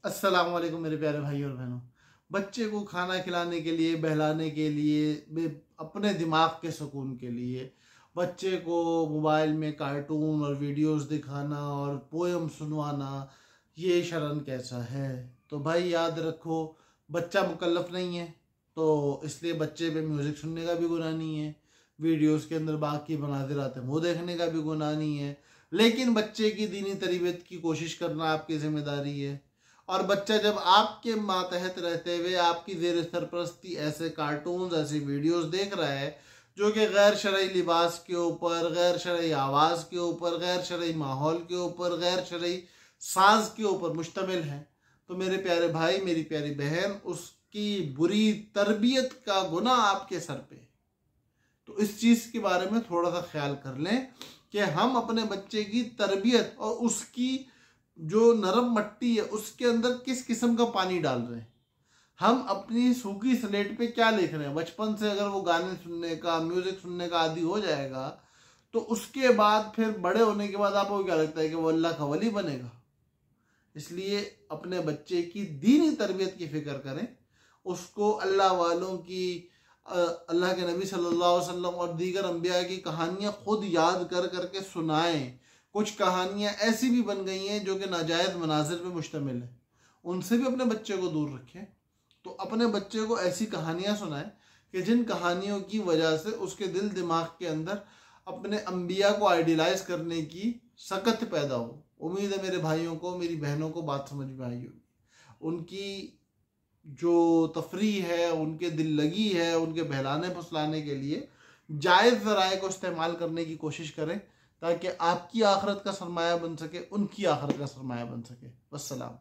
अस्सलाम वालेकुम मेरे प्यारे भाई और बहनों। बच्चे को खाना खिलाने के लिए, बहलाने के लिए, अपने दिमाग के सुकून के लिए बच्चे को मोबाइल में कार्टून और वीडियोस दिखाना और पोयम सुनवाना, ये शरन कैसा है? तो भाई याद रखो, बच्चा मुकल्लफ नहीं है, तो इसलिए बच्चे पे म्यूज़िक सुनने का भी गुनाह नहीं है, वीडियोस के अंदर बाकी बनाते रहते हैं वो देखने का भी गुनाह नहीं है। लेकिन बच्चे की दीनी तरबियत की कोशिश करना आपकी जिम्मेदारी है। और बच्चा जब आपके मातहत रहते हुए आपकी ज़ेर सरपरस्ती ऐसे कार्टून्स, ऐसी वीडियोस देख रहा है जो कि गैर शरई लिबास के ऊपर, गैर शरई आवाज़ के ऊपर, गैर शरई माहौल के ऊपर, गैर शरई साज के ऊपर मुश्तमिल है, तो मेरे प्यारे भाई, मेरी प्यारी बहन, उसकी बुरी तरबियत का गुनाह आपके सर पे। तो इस चीज़ के बारे में थोड़ा सा ख्याल कर लें कि हम अपने बच्चे की तरबियत और उसकी जो नरम मट्टी है उसके अंदर किस किस्म का पानी डाल रहे हैं। हम अपनी सूखी स्लेट पे क्या लिख रहे हैं। बचपन से अगर वो गाने सुनने का, म्यूजिक सुनने का आदी हो जाएगा तो उसके बाद फिर बड़े होने के बाद आपको क्या लगता है कि वो अल्लाह का वली बनेगा? इसलिए अपने बच्चे की दीनी तरबियत की फिक्र करें, उसको अल्लाह वालों की, अल्लाह के नबी सल्लल्लाहु अलैहि वसल्लम और दीगर अंबिया की कहानियाँ खुद याद कर करके सुनाएं। कुछ कहानियाँ ऐसी भी बन गई हैं जो कि नाजायज़ मनाजिर पे मुश्तमिल है, उनसे भी अपने बच्चे को दूर रखें। तो अपने बच्चे को ऐसी कहानियाँ सुनाएं कि जिन कहानियों की वजह से उसके दिल दिमाग के अंदर अपने अंबिया को आइडियलाइज करने की सकत पैदा हो। उम्मीद है मेरे भाइयों को, मेरी बहनों को बात समझ में आई होगी। उनकी जो तफरी है, उनके दिल लगी है, उनके बहलाने फुसलाने के लिए जायज़ ज़राए को इस्तेमाल करने की कोशिश करें ताकि आपकी आखिरत का सरमाया बन सके, उनकी आखिरत का सरमाया बन सके। वस्सलाम।